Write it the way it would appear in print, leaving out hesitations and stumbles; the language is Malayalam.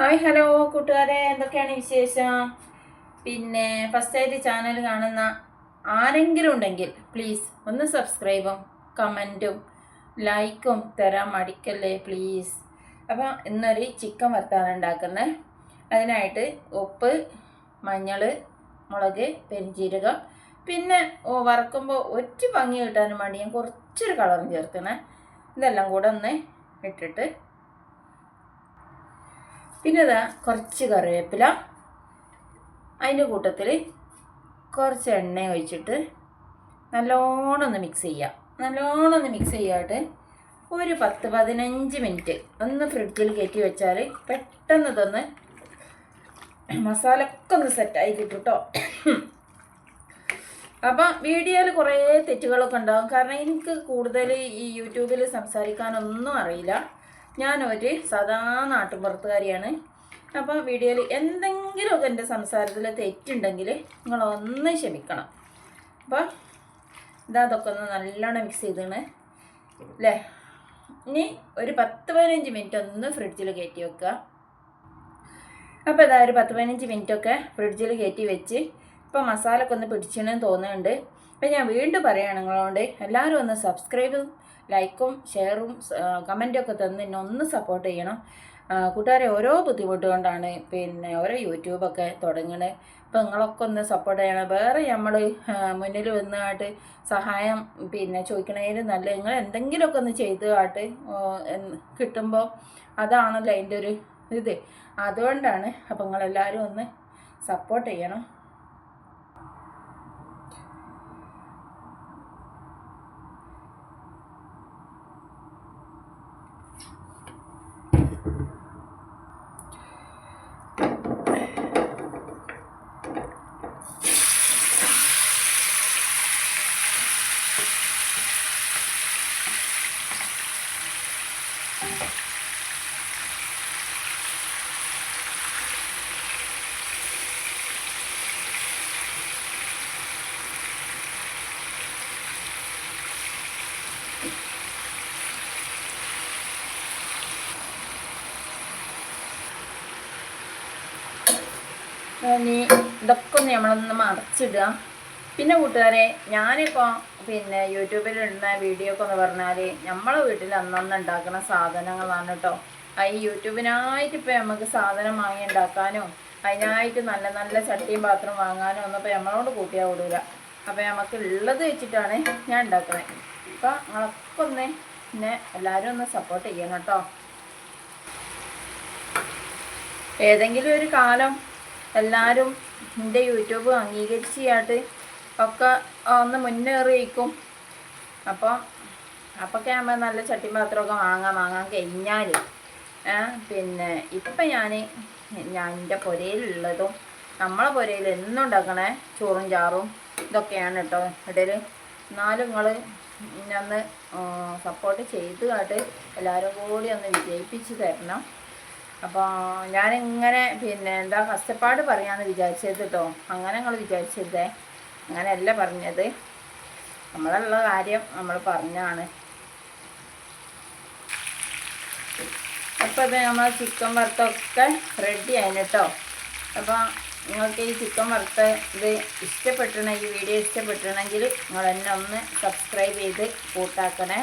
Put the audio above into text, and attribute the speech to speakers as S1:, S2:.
S1: ഹായ് ഹലോ കൂട്ടുകാരെ, എന്തൊക്കെയാണ് വിശേഷം? പിന്നെ ഫസ്റ്റായിട്ട് ചാനൽ കാണുന്ന ആരെങ്കിലും ഉണ്ടെങ്കിൽ പ്ലീസ് ഒന്ന് സബ്സ്ക്രൈബും കമൻറ്റും ലൈക്കും തരാൻ മടിക്കല്ലേ പ്ലീസ്. അപ്പോൾ ഇന്നൊരു ചിക്കൻ വറുത്താണ് ഉണ്ടാക്കുന്നത്. അതിനായിട്ട് ഉപ്പ്, മഞ്ഞൾ, മുളക്, പെരിഞ്ജീരകം, പിന്നെ വറക്കുമ്പോൾ ഒറ്റ ഭംഗി കിട്ടാനും വേണ്ടി ഞാൻ കുറച്ചൊരു കളറും ചേർക്കണേ. ഇതെല്ലാം കൂടെ ഒന്ന് ഇട്ടിട്ട് പിന്നെ ഇതാ കുറച്ച് കറിവേപ്പില, അതിൻ്റെ കൂട്ടത്തിൽ കുറച്ച് എണ്ണ ഒഴിച്ചിട്ട് നല്ലോണം ഒന്ന് മിക്സ് ചെയ്യാം. നല്ലോണം ഒന്ന് മിക്സ് ചെയ്യാട്ട് ഒരു 10-15 മിനിറ്റ് ഒന്ന് ഫ്രിഡ്ജിൽ കയറ്റി വെച്ചാൽ പെട്ടെന്ന് ഇതൊന്ന് മസാലയൊക്കെ ഒന്ന് സെറ്റായി കിട്ടും കേട്ടോ. അപ്പം വീഡിയോയിൽ കുറേ തെറ്റുകളൊക്കെ ഉണ്ടാകും. കാരണം എനിക്ക് കൂടുതൽ ഈ യൂട്യൂബിൽ സംസാരിക്കാനൊന്നും അറിയില്ല. ഞാനൊരു സാധാ നാട്ടുപുറത്തുകാരിയാണ്. അപ്പോൾ വീഡിയോയിൽ എന്തെങ്കിലുമൊക്കെ എൻ്റെ സംസാരത്തിൽ തെറ്റുണ്ടെങ്കിൽ നിങ്ങളൊന്ന് ക്ഷമിക്കണം. അപ്പോൾ അതൊക്കെ ഒന്ന് നല്ലോണം മിക്സ് ചെയ്താണ് അല്ലേ. ഇനി ഒരു 10-15 മിനിറ്റ് ഒന്ന് ഫ്രിഡ്ജിൽ കയറ്റി വെക്കുക. അപ്പോൾ ഇതാ ഒരു 10-15 മിനിറ്റൊക്കെ ഫ്രിഡ്ജിൽ കയറ്റി വെച്ച് ഇപ്പോൾ മസാലയൊക്കെ ഒന്ന് പിടിച്ചെന്ന് തോന്നുന്നുണ്ട്. അപ്പോൾ ഞാൻ വീണ്ടും പറയുകയാണ് നിങ്ങളോട് എല്ലാവരും ഒന്ന് സബ്സ്ക്രൈബും ലൈക്കും ഷെയറും കമൻറ്റൊക്കെ തന്ന് എന്നെ ഒന്ന് സപ്പോർട്ട് ചെയ്യണം കൂട്ടുകാരെ. ഓരോ ബുദ്ധിമുട്ട് കൊണ്ടാണ് പിന്നെ ഓരോ യൂട്യൂബൊക്കെ തുടങ്ങണത്. അപ്പോൾ നിങ്ങളൊക്കെ ഒന്ന് സപ്പോർട്ട് ചെയ്യണം. വേറെ നമ്മൾ മുന്നിൽ വന്നായിട്ട് സഹായം പിന്നെ ചോദിക്കണേലും നല്ല നിങ്ങൾ എന്തെങ്കിലുമൊക്കെ ഒന്ന് ചെയ്തായിട്ട് കിട്ടുമ്പോൾ അതാണല്ലോ അതിൻ്റെ ഒരു ഇത്. അതുകൊണ്ടാണ്. അപ്പോൾ നിങ്ങളെല്ലാവരും ഒന്ന് സപ്പോർട്ട് ചെയ്യണം. ഇനി ഇതൊക്കെ ഒന്ന് നമ്മളൊന്ന് മറച്ചിടുക. പിന്നെ കൂട്ടുകാരെ, ഞാനിപ്പോൾ പിന്നെ യൂട്യൂബിൽ ഇടുന്ന വീഡിയോ ഒക്കെ എന്ന് പറഞ്ഞാൽ നമ്മളെ വീട്ടിൽ അന്നന്ന് ഉണ്ടാക്കുന്ന സാധനങ്ങളാണ് കേട്ടോ. ഈ യൂട്യൂബിനായിട്ട് ഇപ്പോൾ നമുക്ക് സാധനം വാങ്ങി ഉണ്ടാക്കാനോ അതിനായിട്ട് നല്ല നല്ല ചട്ടിയും പാത്രം വാങ്ങാനോ ഒന്നും ഇപ്പോൾ നമ്മളോട് കൂട്ടിയാൽ വിടില്ല. അപ്പോൾ നമുക്ക് ഉള്ളത് വെച്ചിട്ടാണ് ഞാൻ ഉണ്ടാക്കുന്നത്. അപ്പോൾ നിങ്ങളൊക്കെ ഒന്ന് പിന്നെ എല്ലാവരും ഒന്ന് സപ്പോർട്ട് ചെയ്യണം കേട്ടോ. ഏതെങ്കിലും ഒരു കാലം എല്ലാവരും എൻ്റെ യൂട്യൂബ് അംഗീകരിച്ചായിട്ട് ഒക്കെ ഒന്ന് മുന്നേറിയിക്കും. അപ്പൊക്കെ ആകുമ്പോൾ നല്ല ചട്ടിയും പാത്രമൊക്കെ വാങ്ങാൻ കഴിഞ്ഞാൽ പിന്നെ ഇപ്പം ഞാൻ എൻ്റെ പുരയിലുള്ളതും നമ്മളെ പുരയിൽ എന്നും ഉണ്ടാക്കണേ ചോറും ചാറും ഇതൊക്കെയാണ് കേട്ടോ ഇടയിൽ. എന്നാലും നിങ്ങൾ ഒന്ന് സപ്പോർട്ട് ചെയ്തുകൊണ്ട് എല്ലാവരും കൂടി ഒന്ന് വിജയിപ്പിച്ച് തരണം. അപ്പോൾ ഞാനിങ്ങനെ പിന്നെ എന്താ കഷ്ടപ്പാട് പറയാമെന്ന് വിചാരിച്ചത് കേട്ടോ. അങ്ങനെ നിങ്ങൾ വിചാരിച്ചതേ, അങ്ങനെയല്ല പറഞ്ഞത്. നമ്മളുള്ള കാര്യം നമ്മൾ പറഞ്ഞാണ്. അപ്പോൾ ഇത് നമ്മൾ ചിക്കൻ വറുത്തൊക്കെ റെഡി ആയിരുന്നു കേട്ടോ. അപ്പോൾ നിങ്ങൾക്ക് ഈ ചിക്കൻ വറുത്ത ഇത് ഈ വീഡിയോ ഇഷ്ടപ്പെട്ടിട്ടുണ്ടെങ്കിൽ നിങ്ങൾ എന്നെ ഒന്ന് സബ്സ്ക്രൈബ് ചെയ്ത് കൂട്ടാക്കണേ.